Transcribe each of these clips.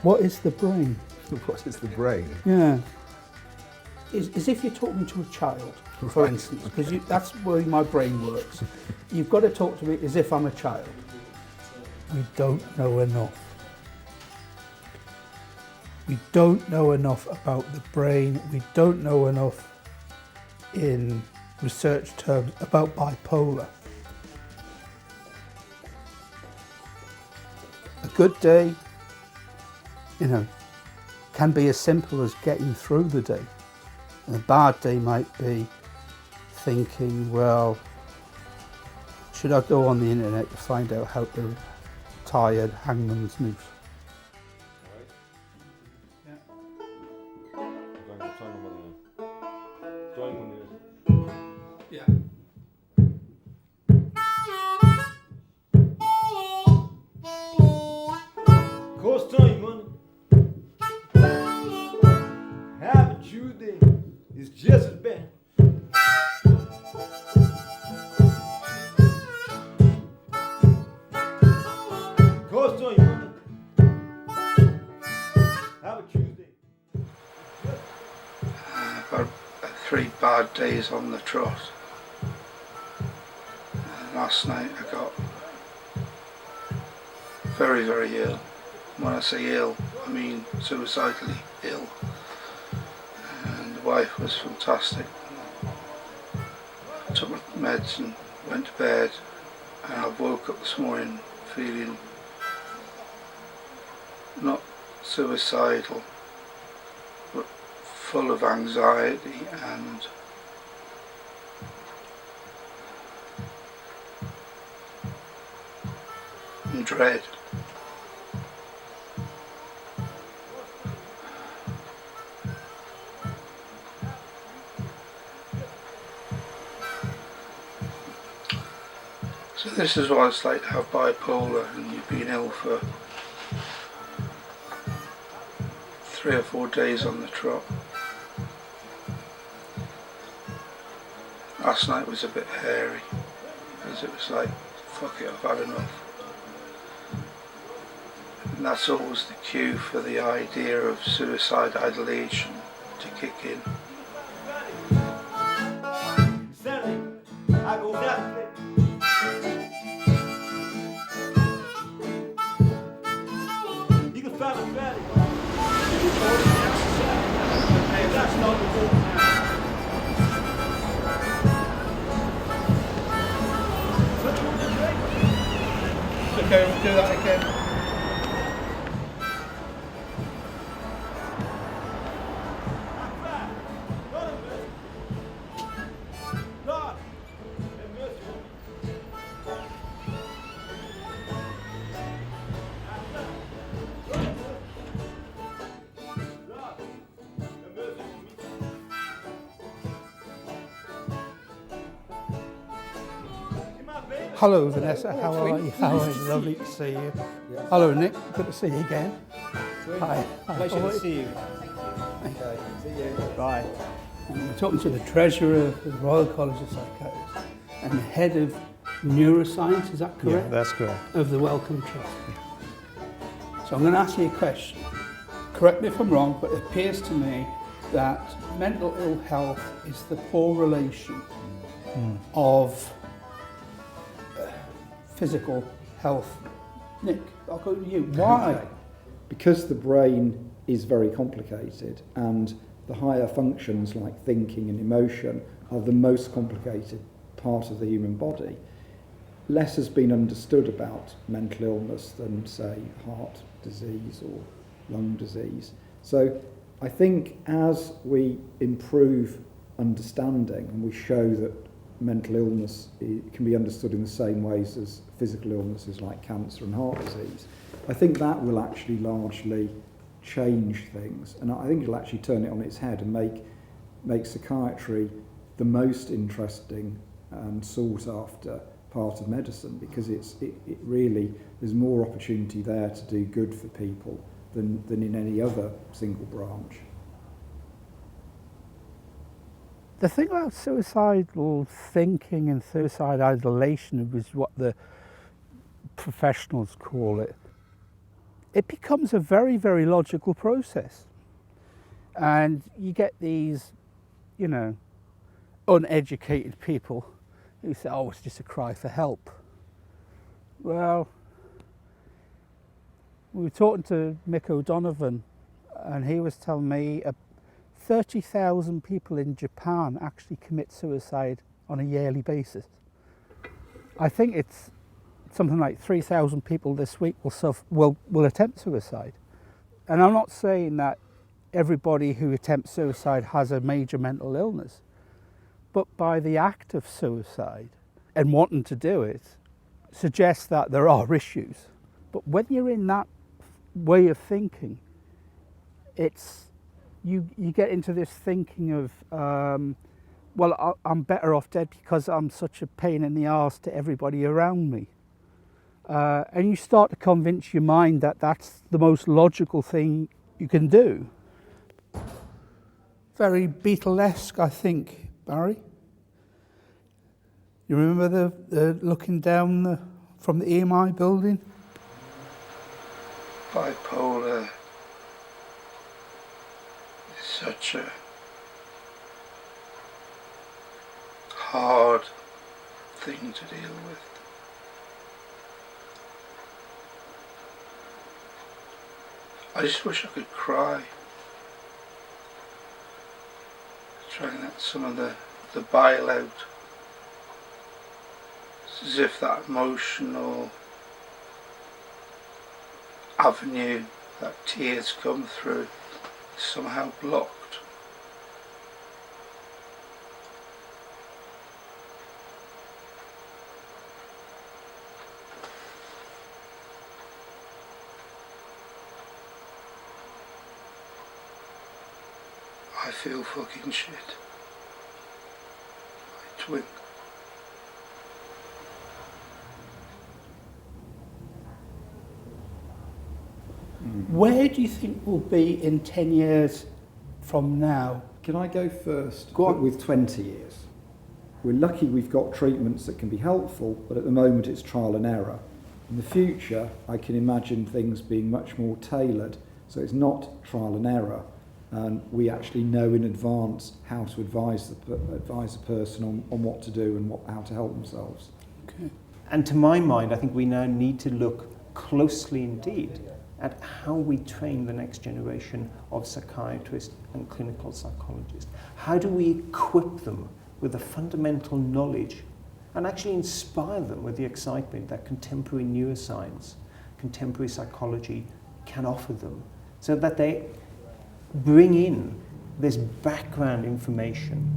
What is the brain? What is the brain? Yeah. As if you're talking to a child, for instance, because that's where my brain works. You've got to talk to me as if I'm a child. We don't know enough. We don't know enough about the brain. We don't know enough in research terms about bipolar. A good day, can be as simple as getting through the day. And a bad day might be thinking, well, should I go on the internet to find out how to tie a hangman's noose? Yeah. Course time, man. Have a Tuesday is just as bad. Course time, man. Have a Tuesday. About 3 bad days on the trot. Last night I got very, very ill. When I say ill, I mean suicidally ill. And the wife was fantastic. I took my meds and went to bed, and I woke up this morning feeling not suicidal, but full of anxiety and dread. So this is what it's like to have bipolar, and you've been ill for 3 or 4 days on the trot. Last night was a bit hairy, because it was like, fuck it, I've had enough. And that's always the cue for the idea of suicide ideation to kick in. Saturday, I go down. You can find me Friday. Hey, that's not the whole time. Okay, we'll do that again. Hello, Vanessa. How are you? How are you? Lovely to see you. Hello, Nick. Good to see you again. Hi. Pleasure to see you. Okay, see you. Bye. I'm talking to the treasurer of the Royal College of Psychiatrists and the head of neuroscience, is that correct? Yeah, that's correct. Of the Wellcome Trust. So I'm going to ask you a question. Correct me if I'm wrong, but it appears to me that mental ill health is the poor relation of physical health. Nick, I'll go to you. Why? Okay. Because the brain is very complicated, and the higher functions like thinking and emotion are the most complicated part of the human body. Less has been understood about mental illness than, say, heart disease or lung disease. So I think as we improve understanding and we show that mental illness can be understood in the same ways as physical illnesses like cancer and heart disease, I think that will actually largely change things, and I think it'll actually turn it on its head and make psychiatry the most interesting and sought after part of medicine, because it really, there's more opportunity there to do good for people than in any other single branch. The thing about suicidal thinking and suicide ideation is what the professionals call it. it becomes a very, very logical process. And you get these, you know, uneducated people who say, oh, it's just a cry for help. Well, we were talking to Mick O'Donovan, and he was telling me 30,000 people in Japan actually commit suicide on a yearly basis. I think it's something like 3,000 people this week will attempt suicide. And I'm not saying that everybody who attempts suicide has a major mental illness, but by the act of suicide and wanting to do it suggests that there are issues. But when you're in that way of thinking, you get into this thinking of, well, I'm better off dead because I'm such a pain in the arse to everybody around me. And you start to convince your mind that that's the most logical thing you can do. Very Beatlesque, I think, Barry. You remember the looking down from the EMI building? Bipolar is such a hard thing to deal with. I just wish I could cry. Trying to let some of the bile out. It's as if that emotional avenue that tears come through is somehow blocked. I feel fucking shit. Like Twink. Where do you think we'll be in 10 years from now? Can I go first? Go on. With 20 years. We're lucky we've got treatments that can be helpful, but at the moment it's trial and error. In the future, I can imagine things being much more tailored, so it's not trial and error. And we actually know in advance how to advise a person on what to do and how to help themselves. Okay. And to my mind, I think we now need to look closely indeed at how we train the next generation of psychiatrists and clinical psychologists. How do we equip them with the fundamental knowledge and actually inspire them with the excitement that contemporary neuroscience, contemporary psychology can offer them, so that they bring in this background information,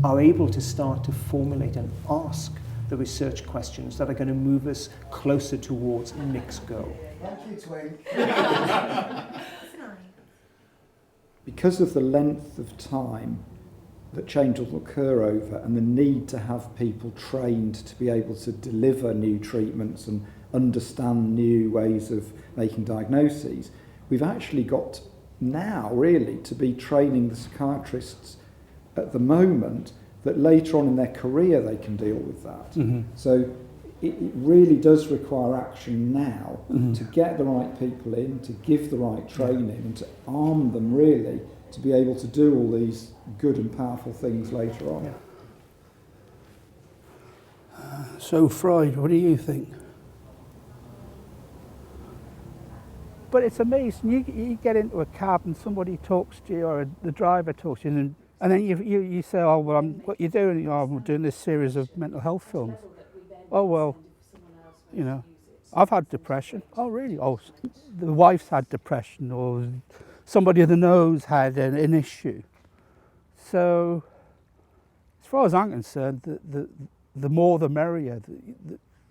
are able to start to formulate and ask the research questions that are going to move us closer towards Nick's goal. Thank you, Twink. Because of the length of time that change will occur over and the need to have people trained to be able to deliver new treatments and understand new ways of making diagnoses, we've actually got now really to be training the psychiatrists at the moment that later on in their career they can deal with that. Mm-hmm. So it really does require action now to get the right people in, to give the right training and to arm them really to be able to do all these good and powerful things later on. So Freud, what do you think? But it's amazing, you get into a cab and somebody talks to you, or the driver talks to you, and then you say, oh, well, what you doing? Oh, I'm doing this series of mental health films. Oh, well, you know, I've had depression. Oh, really? Oh, the wife's had depression, or somebody in the nose had an issue. So, as far as I'm concerned, the more the merrier.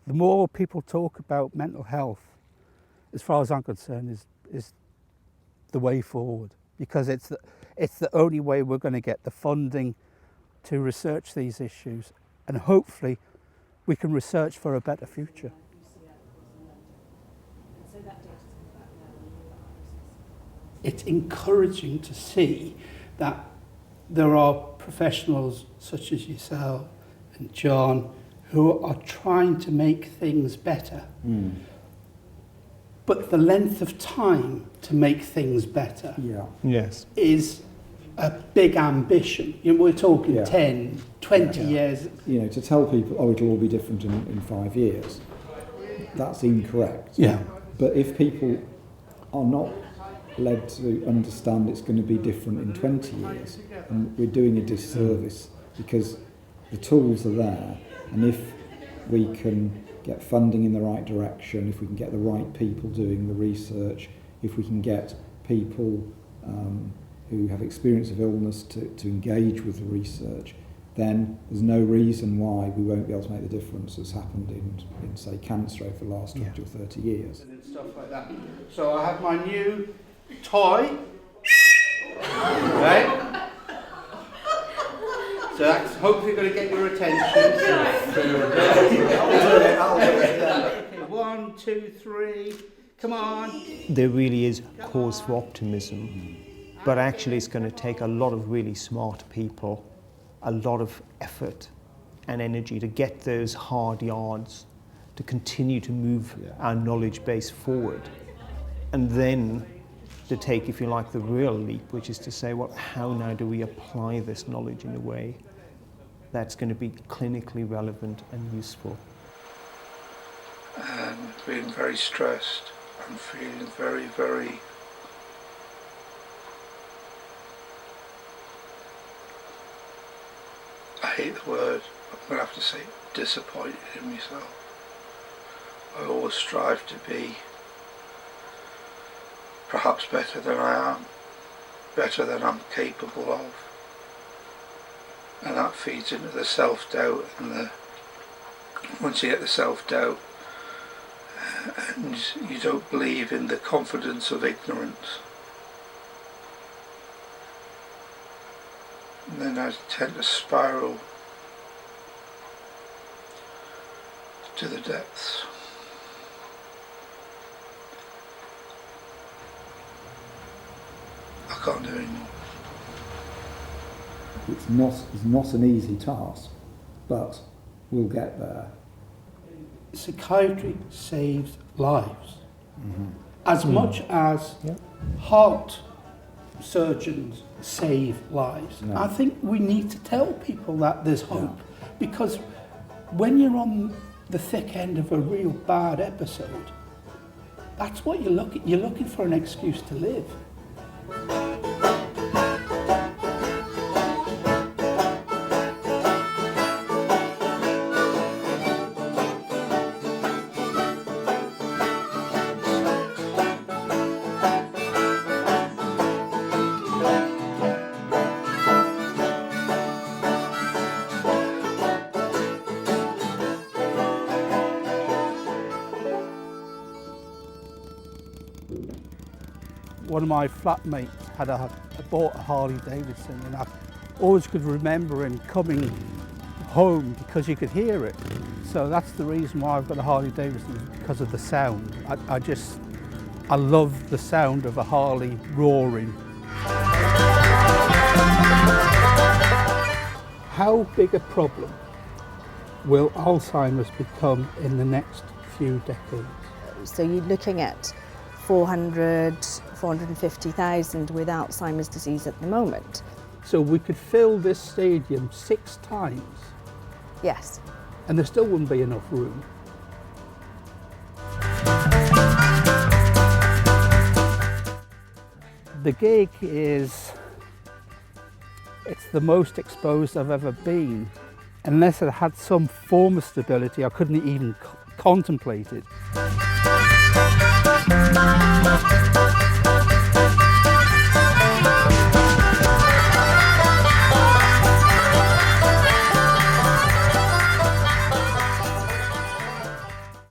The more people talk about mental health, as far as I'm concerned, is the way forward, because it's the only way we're going to get the funding to research these issues, and hopefully we can research for a better future. It's encouraging to see that there are professionals such as yourself and John who are trying to make things better. but the length of time to make things better Yeah. Yes. is a big ambition. You know, we're talking Yeah. 10, 20 Yeah. years. You know, to tell people, oh, it'll all be different in 5 years, that's incorrect. Yeah. But if people are not led to understand it's going to be different in 20 years, and we're doing a disservice, because the tools are there, and if we can get funding in the right direction, if we can get the right people doing the research, if we can get people who have experience of illness to engage with the research, then there's no reason why we won't be able to make the difference that's happened in say, cancer over the last 20 or 30 years. And stuff like that. So I have my new toy, right? So that's hopefully going to get your attention. Okay, 1, 2, 3, come on. There really is cause for optimism, but actually it's going to take a lot of really smart people, a lot of effort and energy to get those hard yards, to continue to move our knowledge base forward, and then to take, if you like, the real leap, which is to say, well, how now do we apply this knowledge in a way that's going to be clinically relevant and useful? And being very stressed and feeling very, very I hate the word, I'm going to have to say disappointed in myself. I always strive to be perhaps better than I am, better than I'm capable of. And that feeds into the self-doubt, and once you get the self-doubt and you don't believe in the confidence of ignorance, and then I tend to spiral to the depths. I can't do anymore. It's not an easy task, but we'll get there. Psychiatry saves lives. As much as heart surgeons save lives. No. I think we need to tell people that there's hope, because when you're on the thick end of a real bad episode, that's what you're looking for, an excuse to live. One of my flatmates had bought a Harley Davidson, and I always could remember him coming home because you could hear it. So that's the reason why I've got a Harley Davidson, because of the sound. I love the sound of a Harley roaring. How big a problem will Alzheimer's become in the next few decades? So you're looking at 450,000 with Alzheimer's disease at the moment. So we could fill this stadium 6 times Yes. and there still wouldn't be enough room. The gig it's the most exposed I've ever been. Unless it had some form of stability, I couldn't even contemplate it.